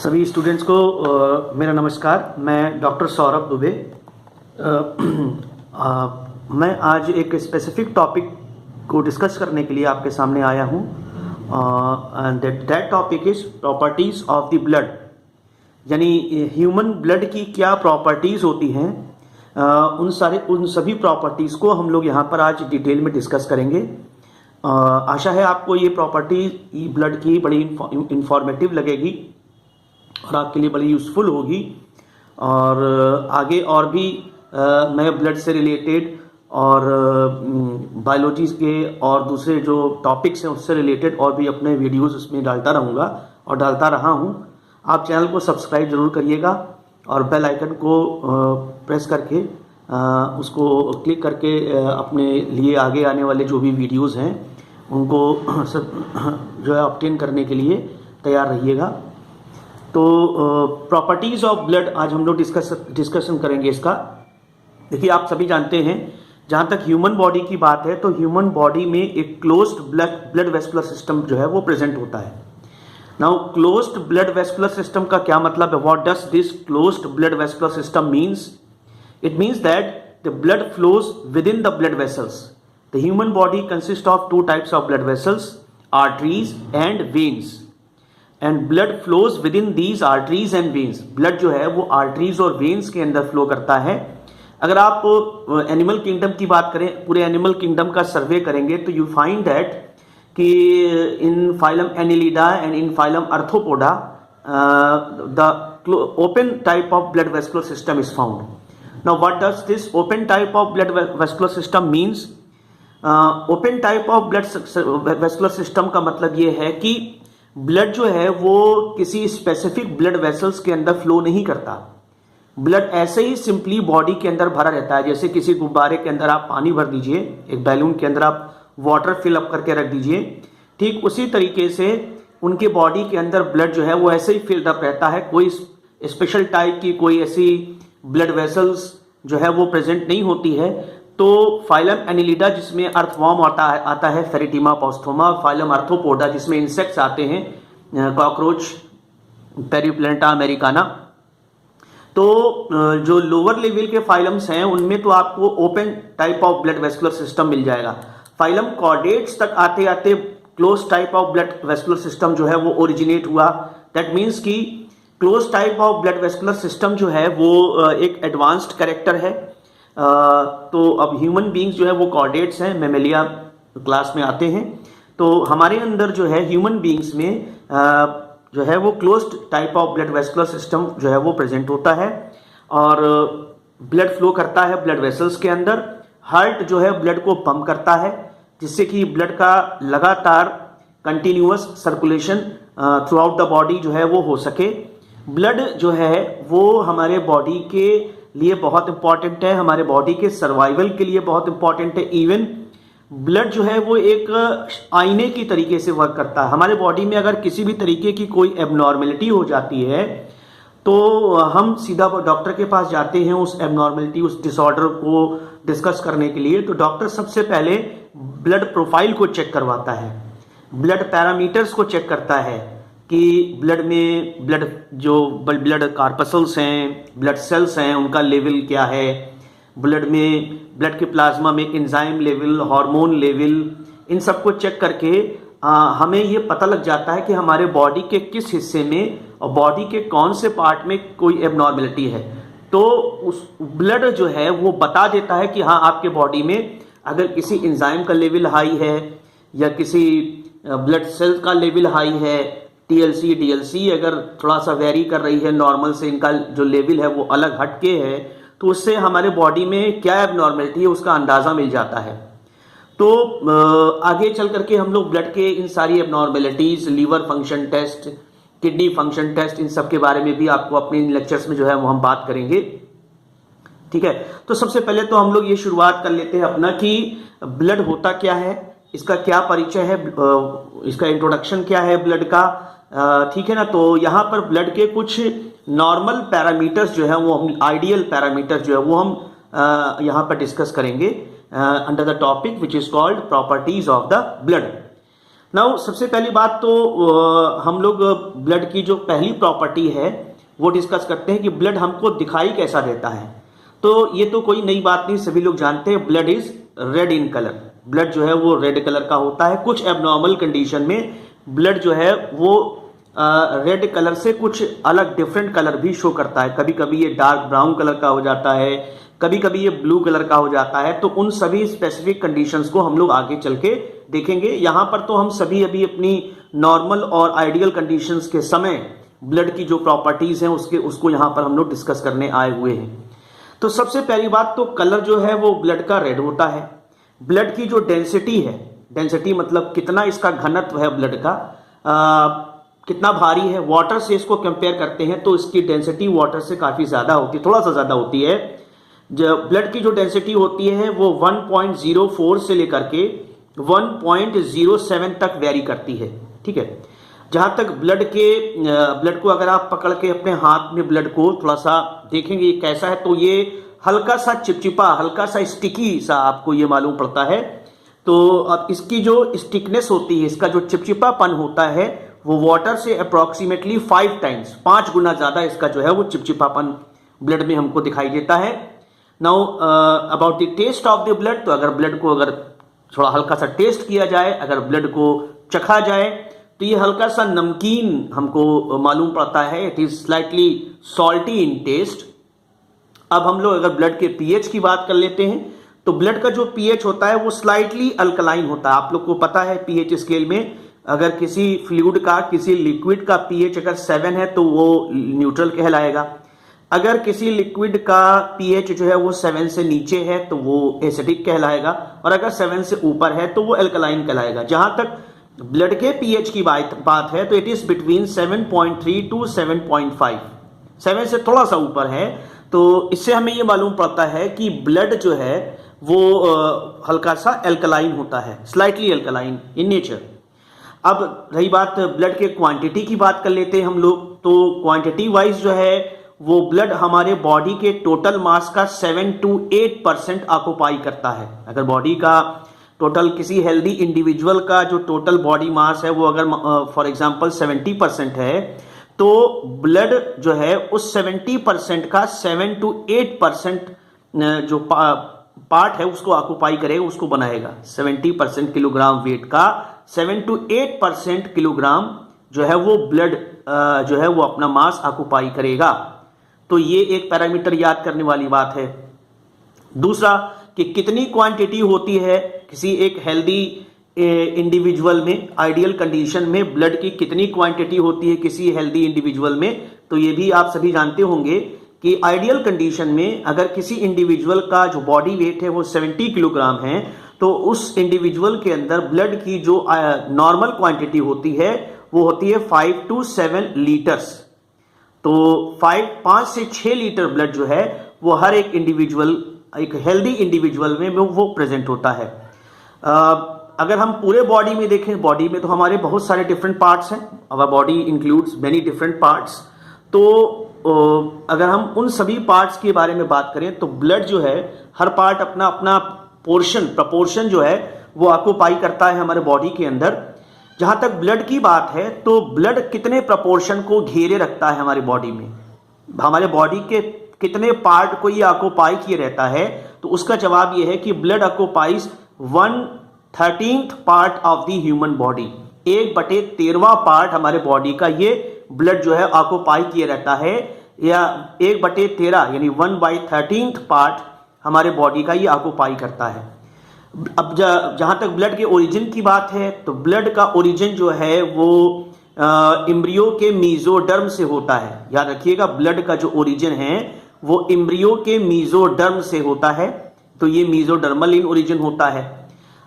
सभी स्टूडेंट्स को मेरा नमस्कार। मैं डॉक्टर सौरभ दुबे। मैं आज एक स्पेसिफिक टॉपिक को डिस्कस करने के लिए आपके सामने आया हूँ। That topic is properties of the blood, यानी ह्यूमन ब्लड की क्या प्रॉपर्टीज़ होती हैं। उन सभी प्रॉपर्टीज़ को हम लोग यहाँ पर आज डिटेल में डिस्कस करेंगे। आशा है आपको ये प्रॉपर्टी ब्लड की बड़ी इंफॉर्मेटिव लगेगी और आपके लिए बड़ी यूज़फुल होगी। और आगे और भी मैं ब्लड से रिलेटेड और बायोलॉजी के और दूसरे जो टॉपिक्स हैं उससे रिलेटेड और भी अपने वीडियोस उसमें डालता रहूँगा और डालता रहा हूँ। आप चैनल को सब्सक्राइब ज़रूर करिएगा और बेल आइकन को प्रेस करके उसको क्लिक करके अपने लिए आगे आने वाले जो भी वीडियोस हैं उनको सब जो है ऑब्टेन करने के लिए तैयार रहिएगा। तो प्रॉपर्टीज़ ऑफ ब्लड आज हम लोग डिस्कशन करेंगे इसका। देखिए, आप सभी जानते हैं जहाँ तक ह्यूमन बॉडी की बात है तो ह्यूमन बॉडी में एक क्लोज्ड ब्लड वेस्कुलर सिस्टम जो है वो प्रेजेंट होता है। Now closed blood vascular system का क्या मतलब है? What does this closed blood vascular system means? It means that the blood flows within the blood vessels. The human body consists of two types of blood vessels, arteries and veins. And blood flows within these arteries and veins. Blood जो है वो arteries और veins के अंदर flow करता है। अगर आप एनिमल किंगडम की बात करें, पूरे एनिमल किंगडम का सर्वे करेंगे तो यू फाइंड दैट कि in phylum Annelida and in phylum Arthropoda the open type of blood vascular system is found. Now, what does this open type of blood vascular system means? Open type of blood vascular system का मतलब ये है कि blood जो है वो किसी specific blood vessels के अंदर फ्लो नहीं करता। ब्लड ऐसे ही सिंपली बॉडी के अंदर भरा रहता है। जैसे किसी गुब्बारे के अंदर आप पानी भर दीजिए, एक बैलून के अंदर आप वाटर फिल अप करके रख दीजिए, ठीक उसी तरीके से उनके बॉडी के अंदर ब्लड जो है वो ऐसे ही फिल्ड अप रहता है। कोई स्पेशल टाइप की कोई ऐसी ब्लड वेसल्स जो है वो प्रेजेंट नहीं होती है। तो फाइलम एनिलिडा जिसमें अर्थवॉर्म आता है फेरिटिमा पॉस्थोमा, फाइलम आर्थ्रोपोडा जिसमें इंसेक्ट्स आते हैं, कॉकरोच, पेरिप्लेंटा अमेरिकाना। तो जो लोअर लेवल के फाइलम्स हैं उनमें तो आपको open type of blood vascular system मिल जाएगा। फाइलम कॉर्डेट्स तक आते आते close type of blood vascular system जो है वो ओरिजिनेट हुआ। दैट मीन्स कि close type of blood vascular system जो है वो एक एडवांस्ड कैरेक्टर है। तो अब ह्यूमन बींग्स जो है वो कॉर्डेट्स हैं, मेमेलिया क्लास में आते हैं। तो हमारे अंदर जो है ह्यूमन बींग्स में जो है वो closed type of blood vascular system जो है वो प्रेजेंट होता है और ब्लड फ्लो करता है ब्लड वेसल्स के अंदर। हार्ट जो है ब्लड को पंप करता है जिससे कि ब्लड का लगातार continuous circulation through out the body जो है वो हो सके। ब्लड जो है वो हमारे बॉडी के लिए बहुत इंपॉर्टेंट है, हमारे बॉडी के सर्वाइवल के लिए बहुत इंपॉर्टेंट है। इवन ब्लड जो है वो एक आईने की तरीके से वर्क करता है। हमारे बॉडी में अगर किसी भी तरीके की कोई एबनॉर्मेलिटी हो जाती है तो हम सीधा डॉक्टर के पास जाते हैं उस एबनॉर्मेलिटी, उस डिसऑर्डर को डिस्कस करने के लिए। तो डॉक्टर सबसे पहले ब्लड प्रोफाइल को चेक करवाता है, ब्लड पैरामीटर्स को चेक करता है कि ब्लड में ब्लड कार्पसल्स हैं, ब्लड सेल्स हैं, उनका लेवल क्या है, ब्लड के प्लाज्मा में एंजाइम लेवल, हार्मोन लेवल, इन सब को चेक करके हमें ये पता लग जाता है कि हमारे बॉडी के किस हिस्से में और बॉडी के कौन से पार्ट में कोई एबनॉर्मेलिटी है। तो उस ब्लड जो है वो बता देता है कि हाँ, आपके बॉडी में अगर किसी एंजाइम का लेवल हाई है या किसी ब्लड सेल का लेवल हाई है, TLC DLC अगर थोड़ा सा वेरी कर रही है नॉर्मल से, इनका जो लेवल है वो अलग हटके है, तो उससे हमारे बॉडी में क्या एबनॉर्मेलिटी है उसका अंदाज़ा मिल जाता है। तो आगे चल करके हम लोग ब्लड के इन सारी abnormalities, liver function test, kidney function test, इन सब के बारे में भी आपको अपने इन लेक्चर्स में जो है वो हम बात करेंगे। ठीक है, तो सबसे पहले तो हम लोग ये शुरुआत कर लेते हैं अपना कि ब्लड होता क्या है, इसका क्या परिचय है, इसका इंट्रोडक्शन क्या है ब्लड का। ठीक है ना। तो यहाँ पर ब्लड के कुछ नॉर्मल पैरामीटर्स जो है वो हम, आइडियल पैरामीटर्स जो है वो हम यहाँ पर डिस्कस करेंगे under the topic which is called properties of the blood. Now सबसे पहली बात तो हम लोग ब्लड की जो पहली प्रॉपर्टी है वो डिस्कस करते हैं कि ब्लड हमको दिखाई कैसा देता है। तो ये तो कोई नई बात नहीं, सभी लोग जानते हैं blood is red in colour. Blood जो है वो रेड कलर का होता है। कुछ एबनॉर्मल कंडीशन में ब्लड जो है वो रेड कलर से कुछ अलग डिफरेंट कलर भी शो करता है। कभी कभी ये डार्क ब्राउन कलर का हो जाता है, कभी कभी ये ब्लू कलर का हो जाता है। तो उन सभी स्पेसिफिक कंडीशंस को हम लोग आगे चल के देखेंगे। यहां पर तो हम सभी अभी अपनी नॉर्मल और आइडियल कंडीशंस के समय ब्लड की जो प्रॉपर्टीज हैं उसको यहां पर हम लोग डिस्कस करने आए हुए हैं। तो सबसे पहली बात तो कलर जो है वो ब्लड का रेड होता है। ब्लड की जो डेंसिटी है, डेंसिटी मतलब कितना इसका घनत्व है ब्लड का, कितना भारी है, वाटर से इसको कंपेयर करते हैं तो इसकी डेंसिटी वाटर से काफी ज्यादा होती है, थोड़ा सा ज्यादा होती है। जो ब्लड की जो डेंसिटी होती है वो 1.04 से लेकर के 1.07 तक वेरी करती है। ठीक है, जहां तक ब्लड को अगर आप पकड़ के अपने हाथ में ब्लड को थोड़ा सा देखेंगे ये कैसा है, तो ये हल्का सा चिपचिपा, हल्का सा स्टिकी सा आपको ये मालूम पड़ता है। तो अब इसकी जो स्टिकनेस होती है, इसका जो चिपचिपापन होता है वो वाटर से अप्रोक्सीमेटली 5 टाइम्स, 5 गुना ज्यादा इसका जो है वो चिपचिपापन ब्लड में हमको दिखाई देता है। Now about the taste of the blood, तो अगर ब्लड को अगर थोड़ा हल्का सा टेस्ट किया जाए, अगर ब्लड को चखा जाए तो ये हल्का सा नमकीन हमको मालूम पड़ता है। It is slightly salty in taste. अब हम लोग अगर ब्लड के पीएच की बात कर लेते हैं तो ब्लड का जो पीएच होता है वो स्लाइटली अल्कलाइन होता है। आप लोग को पता है पीएच स्केल में अगर किसी फ्लूइड का, किसी लिक्विड का पीएच अगर 7 है तो वो न्यूट्रल कहलाएगा। अगर किसी लिक्विड का पीएच जो है वो 7 से नीचे है तो वो एसिडिक कहलाएगा, और अगर 7 से ऊपर है तो वो एल्कलाइन कहलाएगा। जहां तक ब्लड के पीएच की बात है तो इट इज बिटवीन 7.3 टू 7.5, 7 से थोड़ा सा ऊपर है। तो इससे हमें ये मालूम पड़ता है कि ब्लड जो है वो हल्का सा एल्कलाइन होता है, स्लाइटली एल्कलाइन इन नेचर। अब रही बात ब्लड के क्वांटिटी की बात कर लेते हैं हम लोग। तो क्वांटिटी वाइज जो है वो ब्लड हमारे बॉडी के टोटल मास का 7 to 8% ऑक्युपाई करता है। अगर बॉडी का टोटल, किसी हेल्दी इंडिविजुअल का जो टोटल बॉडी मास है वो अगर फॉर एग्जांपल 70% है तो ब्लड जो है उस 70% का 7 to 8% जो पार्ट है उसको ऑक्युपाई करेगा, उसको बनाएगा। 70% किलोग्राम वेट का 7 to 8% किलोग्राम जो है वो ब्लड जो है वो अपना मास ऑक्युपाई करेगा। तो ये एक पैरामीटर याद करने वाली बात है। दूसरा कि कितनी क्वांटिटी होती है किसी एक हेल्दी इंडिविजुअल में, आइडियल कंडीशन में ब्लड की कितनी क्वांटिटी होती है किसी हेल्दी इंडिविजुअल में, तो ये भी आप सभी जानते होंगे कि आइडियल कंडीशन में अगर किसी इंडिविजुअल का जो बॉडी वेट है वो 70 किलोग्राम है तो उस इंडिविजुअल के अंदर ब्लड की जो नॉर्मल क्वांटिटी होती है वो होती है 5 to 7 लीटर्स। तो 5 से 6 लीटर ब्लड जो है वो हर एक इंडिविजुअल, एक हेल्दी इंडिविजुअल में वो प्रेजेंट होता है। अगर हम पूरे बॉडी में देखें, बॉडी में तो हमारे बहुत सारे डिफरेंट पार्ट्स हैं, our body includes many different parts. तो अगर हम उन सभी पार्ट्स के बारे में बात करें तो ब्लड जो है हर पार्ट अपना अपना प्रपोर्शन जो है वो ऑक्युपाई करता है हमारे बॉडी के अंदर। जहां तक ब्लड की बात है तो ब्लड कितने प्रपोर्शन को घेरे रखता है हमारी बॉडी में, हमारे बॉडी के कितने पार्ट को ये ऑक्युपाई किए रहता है, तो उसका जवाब ये है कि blood occupies 1/13 part of the human body. 1/13वां पार्ट हमारे बॉडी का ये ब्लड जो है ऑक्युपाई किए रहता है, या 1/13 यानी 1/13 पार्ट हमारे बॉडी का ये ऑक्युपाई करता है। अब जहां तक ब्लड के ओरिजिन की बात है तो ब्लड का ओरिजिन जो है वो इम्ब्रियो के मीजोडर्म से होता है। याद रखिएगा ब्लड का जो ओरिजिन है वो इम्ब्रियो के मीजोडर्म से होता है, तो ये मीजोडर्मल इन ओरिजिन होता है।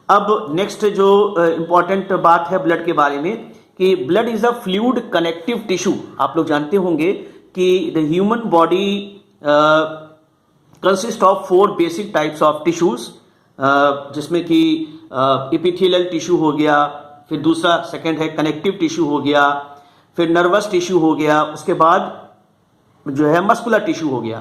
अब नेक्स्ट जो इंपॉर्टेंट बात है ब्लड के बारे में कि blood is a fluid connective tissue. आप लोग जानते होंगे कि the human body consist of 4 basic types of tissues, जिसमें कि एपिथेलियल टिश्यू हो गया, फिर दूसरा सेकंड है कनेक्टिव टिश्यू हो गया, फिर नर्वस टिश्यू हो गया, उसके बाद जो है मस्कुलर टिश्यू हो गया।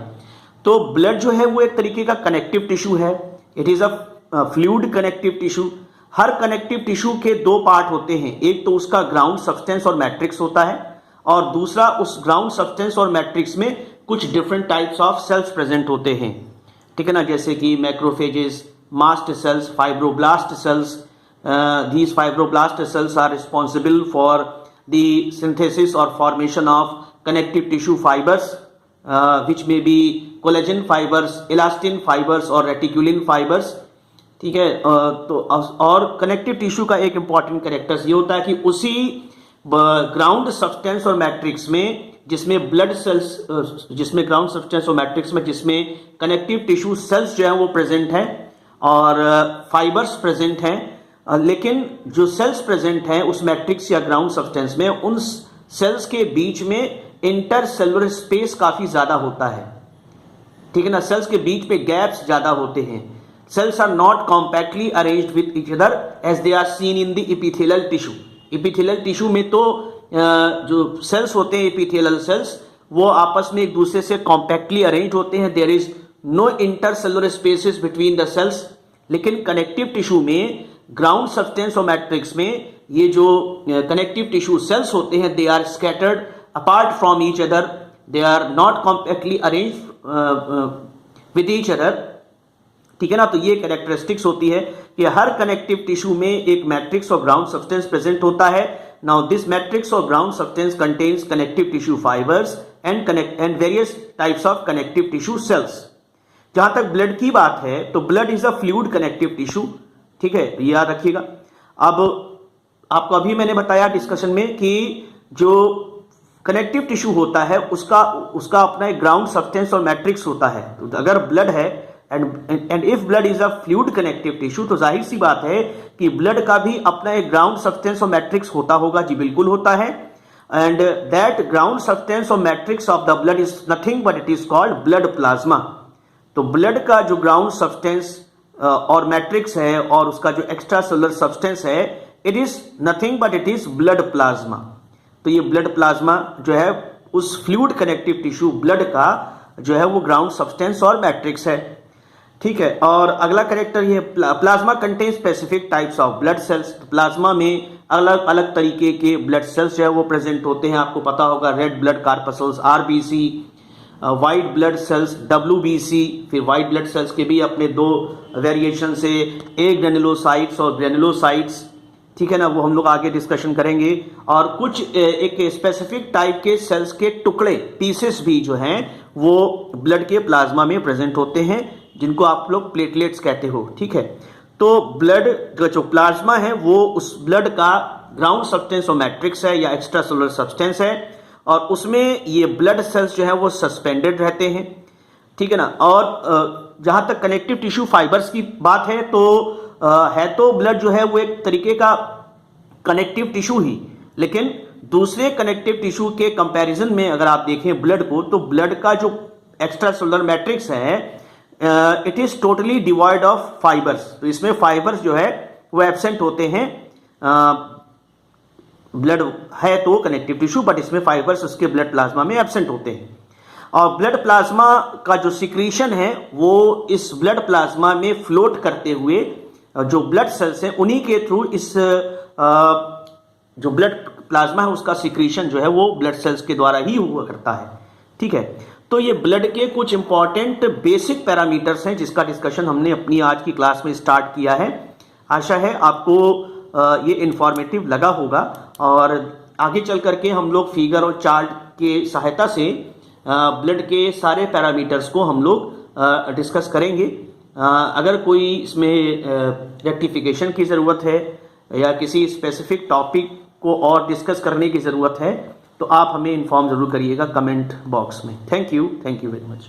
तो ब्लड जो है वो एक तरीके का कनेक्टिव टिश्यू है। It is a fluid connective tissue. Her connective tissue के दो पार्ट होते हैं, एक तो उसका ग्राउंड सब्सटेंस और मैट्रिक्स होता है और दूसरा उस ग्राउंड सब्सटेंस और मैट्रिक्स में कुछ different types of cells present होते हैं, ठीक है ना, जैसे कि macrophages, mast cells, fibroblast cells. These fibroblast cells are responsible for the synthesis or formation of connective tissue fibers, which may be collagen fibers, elastin fibers और reticulin fibers. ठीक है, तो और कनेक्टिव टिश्यू का एक इंपॉर्टेंट कैरेक्टर्स ये होता है कि उसी ग्राउंड सब्सटेंस और मैट्रिक्स में जिसमें ब्लड सेल्स, जिसमें ग्राउंड सब्सटेंस और मैट्रिक्स में जिसमें कनेक्टिव टिश्यू सेल्स जो है वो प्रेजेंट हैं और फाइबर्स प्रेजेंट हैं, लेकिन जो सेल्स प्रेजेंट हैं उस मैट्रिक्स या ग्राउंड सब्सटेंस में उन सेल्स के बीच में इंटरसेलुलर स्पेस काफी ज्यादा होता है, ठीक है ना, सेल्स के बीच पे गैप्स ज्यादा होते हैं. Cells are not compactly arranged with each other as they are seen in the epithelial tissue. Epithelial tissue में तो जो सेल्स होते हैं एपिथेलियल सेल्स वो आपस में एक दूसरे से कॉम्पैक्टली अरेंज होते हैं, there is no intercellular spaces between the cells. लेकिन कनेक्टिव टिश्यू में ग्राउंड सब्सटेंस और मैट्रिक्स में ये जो कनेक्टिव टिश्यू सेल्स होते हैं they are scattered apart from each other, they are not compactly arrange with each other, ठीक है ना. तो ये कैरेक्टरिस्टिक्स होती है कि हर कनेक्टिव टिश्यू में एक मैट्रिक्स और ग्राउंड सब्सटेंस प्रेजेंट होता है. नाउ दिस मैट्रिक्स और ground substance contains connective tissue fibres and various types of connective tissue sales. जहां तक ब्लड की बात है तो blood is a fluid connective tissue, ठीक है, तो याद रखिएगा. अब आपको अभी मैंने बताया डिस्कशन में कि जो कनेक्टिव टिश्यू होता है उसका अपना एक ग्राउंड सब्सटेंस और मैट्रिक्स होता है. तो अगर ब्लड है and if blood is a fluid connective tissue तो जाहिर सी बात है कि ब्लड का भी अपना एक ग्राउंड सब्सटेंस और मैट्रिक्स होता होगा. जी बिल्कुल होता है. एंड दैट ग्राउंड सब्सटेंस और matrix of the blood is nothing but it is called blood plasma. तो ब्लड का जो ग्राउंड सब्सटेंस और मैट्रिक्स है और उसका जो एक्स्ट्रा सेलुलर सब्सटेंस है it is nothing but it is blood plasma. तो ये ब्लड प्लाज्मा जो है उस फ्लूइड कनेक्टिव टिश्यू ब्लड का जो है वो ग्राउंड सब्सटेंस और मैट्रिक्स है, ठीक है. और अगला कैरेक्टर ये plasma contain specific types of blood cells. Plasma में अलग अलग तरीके के ब्लड सेल्स जो है वो प्रेजेंट होते हैं. आपको पता होगा red blood corpuscles RBC, white blood cells WBC, फिर वाइट ब्लड सेल्स के भी अपने दो वेरिएशन से एक ग्रेनुलोसाइट्स और ग्रेनुलोसाइट्स, ठीक है ना, वो हम लोग आगे डिस्कशन करेंगे. और कुछ एक स्पेसिफिक टाइप के सेल्स के टुकड़े पीसेस भी जो हैं वो ब्लड के प्लाज्मा में प्रेजेंट होते हैं जिनको आप लोग प्लेटलेट्स कहते हो, ठीक है. तो ब्लड जो प्लाज्मा है वो उस ब्लड का ग्राउंड सब्सटेंस और मैट्रिक्स है या एक्स्ट्रा सेलुलर सब्सटेंस है और उसमें ये ब्लड सेल्स जो है वो सस्पेंडेड रहते हैं, ठीक है ना. और जहां तक कनेक्टिव टिश्यू फाइबर्स की बात है तो ब्लड जो है वो एक तरीके का कनेक्टिव टिश्यू ही, लेकिन दूसरे कनेक्टिव टिश्यू के कंपैरिजन में अगर आप देखें ब्लड को तो ब्लड का जो एक्स्ट्रा सेलुलर मैट्रिक्स है it is totally devoid of fibres. तो इसमें फाइबर्स जो है वो एब्सेंट होते हैं. ब्लड है तो कनेक्टिव टिश्यू बट इसमें फाइबर्स उसके ब्लड प्लाज्मा में एब्सेंट होते हैं. और ब्लड प्लाज्मा का जो सिक्रीशन है वो इस ब्लड प्लाज्मा में फ्लोट करते हुए जो ब्लड सेल्स हैं उन्हीं के थ्रू इस जो ब्लड प्लाज्मा है उसका सिक्रीशन जो है वो ब्लड सेल्स के द्वारा ही हुआ करता है, ठीक है. तो ये ब्लड के कुछ इंपॉर्टेंट बेसिक पैरामीटर्स हैं जिसका डिस्कशन हमने अपनी आज की क्लास में स्टार्ट किया है. आशा है आपको ये इंफॉर्मेटिव लगा होगा और आगे चल करके हम लोग फिगर और चार्ट के सहायता से ब्लड के सारे पैरामीटर्स को हम लोग डिस्कस करेंगे. अगर कोई इसमें रेक्टिफिकेशन की ज़रूरत है या किसी स्पेसिफिक टॉपिक को और डिस्कस करने की ज़रूरत है तो आप हमें इन्फॉर्म ज़रूर करिएगा कमेंट बॉक्स में. Thank you very much.